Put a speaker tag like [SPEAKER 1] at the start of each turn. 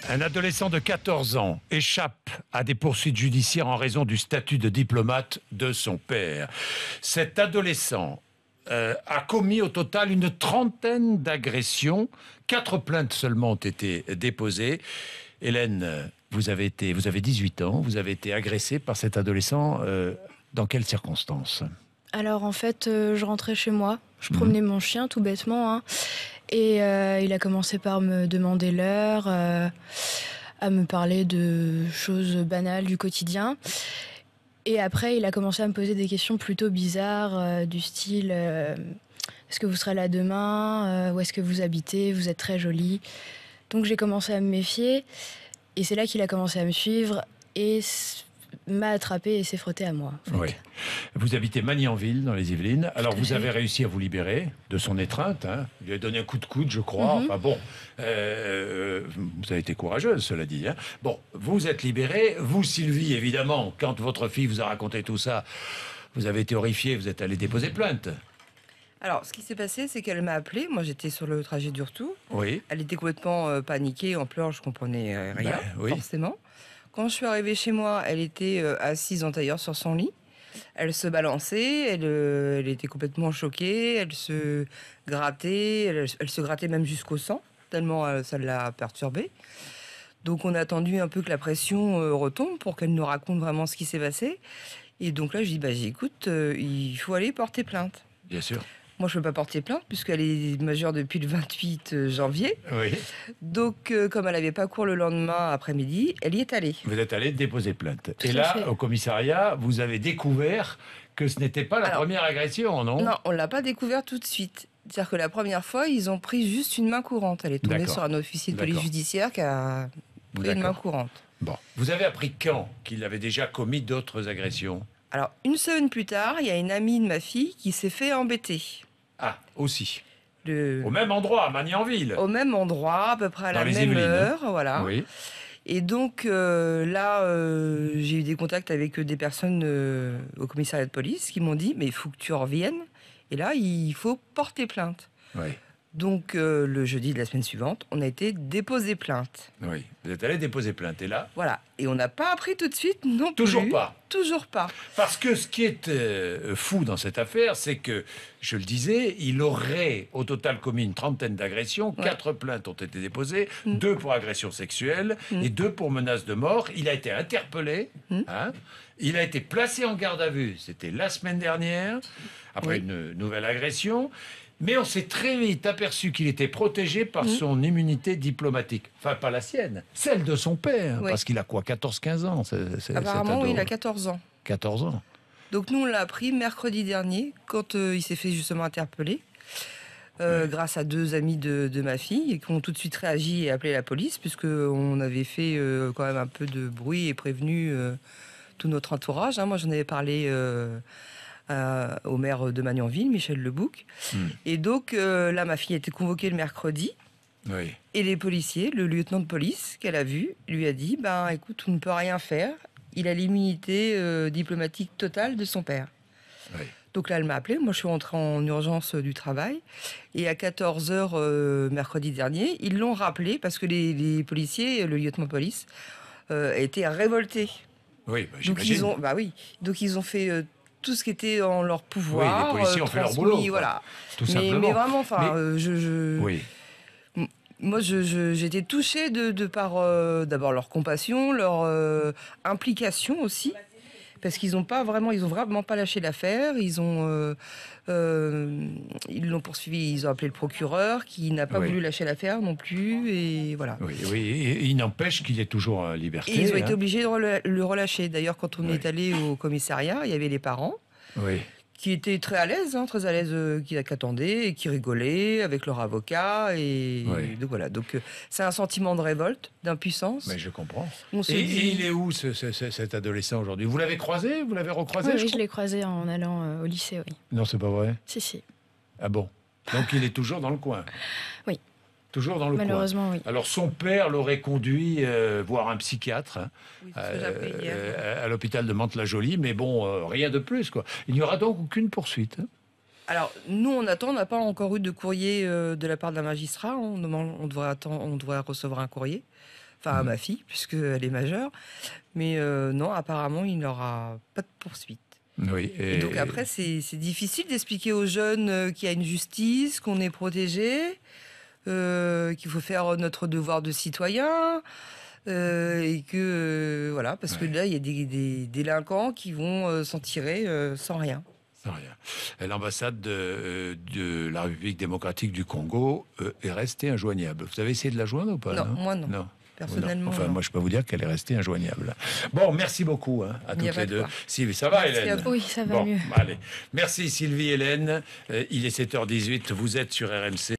[SPEAKER 1] Un adolescent de 14 ans échappe à des poursuites judiciaires en raison du statut de diplomate de son père. Cet adolescent a commis au total une trentaine d'agressions. 4 plaintes seulement ont été déposées. Hélène, vous avez 18 ans, vous avez été agressée par cet adolescent. Dans quelles circonstances ?
[SPEAKER 2] Alors en fait, je rentrais chez moi, je promenais mon chien tout bêtement, hein, et il a commencé par me demander l'heure, à me parler de choses banales du quotidien. Et après, il a commencé à me poser des questions plutôt bizarres, du style est-ce que vous serez là demain ? Où est-ce que vous habitez ? Vous êtes très jolie. Donc j'ai commencé à me méfier, et c'est là qu'il a commencé à me suivre et m'a attrapé et s'est frotté à moi. En fait.
[SPEAKER 1] Oui. Vous habitez Magnanville, dans les Yvelines. Alors, vous
[SPEAKER 2] fait.
[SPEAKER 1] avez réussi à vous libérer de son étreinte. Hein. Il lui a donné un coup de coude, je crois. Enfin bon, vous avez été courageuse, cela dit. Hein. Bon, vous êtes libérée. Vous, Sylvie, évidemment, quand votre fille vous a raconté tout ça, vous avez été horrifiée, vous êtes allée déposer plainte.
[SPEAKER 3] Alors, ce qui s'est passé, c'est qu'elle m'a appelé. Moi, j'étais sur le trajet du retour.
[SPEAKER 1] Oui.
[SPEAKER 3] Elle était complètement paniquée, en pleurs. Je comprenais rien,
[SPEAKER 1] oui.
[SPEAKER 3] forcément. Quand je suis arrivée chez moi, elle était assise en tailleur sur son lit. Elle se balançait, elle était complètement choquée, elle se grattait, elle se grattait même jusqu'au sang, tellement ça l'a perturbée. Donc on a attendu un peu que la pression retombe pour qu'elle nous raconte vraiment ce qui s'est passé. Et donc là, je dis, écoute, il faut aller porter plainte.
[SPEAKER 1] Bien sûr.
[SPEAKER 3] Moi, je ne peux pas porter plainte puisqu'elle est majeure depuis le 28 janvier.
[SPEAKER 1] Oui.
[SPEAKER 3] Donc, comme elle n'avait pas cours le lendemain après-midi, elle y est allée.
[SPEAKER 1] Vous êtes allée déposer plainte.
[SPEAKER 2] Tout
[SPEAKER 1] Et
[SPEAKER 2] à
[SPEAKER 1] là,
[SPEAKER 2] fait.
[SPEAKER 1] au commissariat, vous avez découvert que ce n'était pas la première agression, non ?
[SPEAKER 3] Non, on ne l'a pas découvert tout de suite. C'est-à-dire que la première fois, ils ont pris juste une main courante. Elle est tombée
[SPEAKER 1] D'accord.
[SPEAKER 3] sur un officier de police
[SPEAKER 1] D'accord.
[SPEAKER 3] judiciaire qui a pris une main
[SPEAKER 1] D'accord.
[SPEAKER 3] courante.
[SPEAKER 1] Bon. Vous avez appris quand qu'il avait déjà commis d'autres agressions ?
[SPEAKER 3] Alors, une semaine plus tard, il y a une amie de ma fille qui s'est fait embêter.
[SPEAKER 1] Ah, aussi.
[SPEAKER 3] Le...
[SPEAKER 1] Au même endroit, à Magnanville.
[SPEAKER 3] Au même endroit, à peu près à
[SPEAKER 1] Dans
[SPEAKER 3] la
[SPEAKER 1] les
[SPEAKER 3] même
[SPEAKER 1] Yvelines,
[SPEAKER 3] heure, voilà.
[SPEAKER 1] Oui.
[SPEAKER 3] Et donc là, j'ai eu des contacts avec des personnes au commissariat de police qui m'ont dit « mais il faut que tu reviennes, et là, il faut porter plainte
[SPEAKER 1] Oui. ».
[SPEAKER 3] Donc le jeudi de la semaine suivante, on a été déposer plainte.
[SPEAKER 1] Oui. Vous êtes allé déposer plainte. Et là ?
[SPEAKER 3] Voilà. Et on n'a pas appris tout de suite non plus.
[SPEAKER 1] Toujours pas.
[SPEAKER 3] Toujours pas.
[SPEAKER 1] Parce que ce qui est fou dans cette affaire, c'est que, je le disais, il aurait au total commis une trentaine d'agressions.
[SPEAKER 3] Ouais.
[SPEAKER 1] 4 plaintes ont été déposées, 2 pour agression sexuelle et 2 pour menace de mort. Il a été interpellé. Hein, il a été placé en garde à vue. C'était la semaine dernière, après une nouvelle agression. Mais on s'est très vite aperçu qu'il était protégé par son immunité diplomatique. Enfin, pas la sienne, celle de son père.
[SPEAKER 3] Oui.
[SPEAKER 1] Parce qu'il a quoi, 14-15 ans
[SPEAKER 3] Apparemment,
[SPEAKER 1] cet
[SPEAKER 3] il
[SPEAKER 1] ado.
[SPEAKER 3] a 14 ans.
[SPEAKER 1] 14 ans.
[SPEAKER 3] Donc nous, on l'a appris mercredi dernier, quand il s'est fait justement interpeller, grâce à 2 amis de ma fille, et qui ont tout de suite réagi et appelé la police, puisqu'on avait fait quand même un peu de bruit et prévenu tout notre entourage. Hein. Moi, j'en avais parlé au maire de Magnanville, Michel Lebouc. Et donc là, ma fille a été convoquée le mercredi.
[SPEAKER 1] Oui.
[SPEAKER 3] Et les policiers, le lieutenant de police qu'elle a vu, lui a dit « écoute, on ne peut rien faire. Il a l'immunité diplomatique totale de son père. »
[SPEAKER 1] Oui.
[SPEAKER 3] Donc là, elle m'a appelé. Moi, je suis rentrée en urgence du travail. Et à 14h mercredi dernier, ils l'ont rappelé parce que les policiers, le lieutenant de police, étaient révoltés.
[SPEAKER 1] Oui,
[SPEAKER 3] Donc
[SPEAKER 1] j'imagine.
[SPEAKER 3] donc ils ont fait tout ce qui était en leur pouvoir.
[SPEAKER 1] Oui, les policiers ont fait leur boulot, quoi.
[SPEAKER 3] Voilà.
[SPEAKER 1] Tout simplement.
[SPEAKER 3] Mais vraiment, enfin,
[SPEAKER 1] Oui.
[SPEAKER 3] moi, j'étais touchée de par d'abord leur compassion, leur implication aussi, parce qu'ils ont vraiment pas lâché l'affaire. Ils l'ont poursuivi, ils ont appelé le procureur qui n'a pas voulu lâcher l'affaire non plus, et voilà.
[SPEAKER 1] Oui, et il n'empêche qu'il est toujours en liberté.
[SPEAKER 3] Et ils ont été
[SPEAKER 1] hein.
[SPEAKER 3] obligés de le relâcher. D'ailleurs, quand on
[SPEAKER 1] Oui.
[SPEAKER 3] est allé au commissariat, il y avait les parents
[SPEAKER 1] Oui.
[SPEAKER 3] qui étaient très à l'aise, qui attendaient et qui rigolaient avec leur avocat. Et
[SPEAKER 1] Oui.
[SPEAKER 3] donc voilà. Donc c'est un sentiment de révolte, d'impuissance.
[SPEAKER 1] Mais je comprends.
[SPEAKER 3] On se
[SPEAKER 1] Et
[SPEAKER 3] dit-
[SPEAKER 1] il est où cet adolescent aujourd'hui ? Vous l'avez croisé ? Vous l'avez recroisé
[SPEAKER 2] Oui, je
[SPEAKER 1] crois
[SPEAKER 2] l'ai croisé en allant au lycée, oui.
[SPEAKER 1] Non, c'est pas vrai.
[SPEAKER 2] Si.
[SPEAKER 1] Ah bon ? Donc il est toujours dans le coin.
[SPEAKER 2] Oui.
[SPEAKER 1] Toujours dans le
[SPEAKER 2] Malheureusement,
[SPEAKER 1] coin.
[SPEAKER 2] oui.
[SPEAKER 1] Alors son père l'aurait conduit voir un psychiatre hein,
[SPEAKER 3] Oui, c'est ce que j'ai appris hier.
[SPEAKER 1] à l'hôpital de Mantes-la-Jolie, mais bon, rien de plus quoi. Il n'y aura donc aucune poursuite. Hein.
[SPEAKER 3] Alors, nous, on attend, on n'a pas encore eu de courrier de la part d'un magistrat. On devrait recevoir un courrier enfin à ma fille, puisqu'elle est majeure. Mais non, apparemment, il n'aura pas de poursuite.
[SPEAKER 1] Oui,
[SPEAKER 3] Et donc après, c'est difficile d'expliquer aux jeunes qu'il y a une justice, qu'on est protégé, qu'il faut faire notre devoir de citoyen. Et que voilà, parce que là, il y a des délinquants qui vont s'en tirer sans rien.
[SPEAKER 1] Sans rien. L'ambassade de la République démocratique du Congo est restée injoignable. Vous avez essayé de la joindre ou pas?
[SPEAKER 3] Non, moi non. Personnellement.
[SPEAKER 1] Enfin,
[SPEAKER 3] non.
[SPEAKER 1] moi, je peux vous dire qu'elle est restée injoignable. Bon, merci beaucoup à
[SPEAKER 3] Il y a
[SPEAKER 1] toutes
[SPEAKER 3] pas
[SPEAKER 1] les
[SPEAKER 3] de
[SPEAKER 1] deux.
[SPEAKER 3] quoi.
[SPEAKER 1] Sylvie, ça va,
[SPEAKER 3] Merci à
[SPEAKER 1] Hélène?
[SPEAKER 3] vous.
[SPEAKER 2] Oui, ça va mieux.
[SPEAKER 1] Allez. Merci, Sylvie, Hélène. Il est 7h18. Vous êtes sur RMC.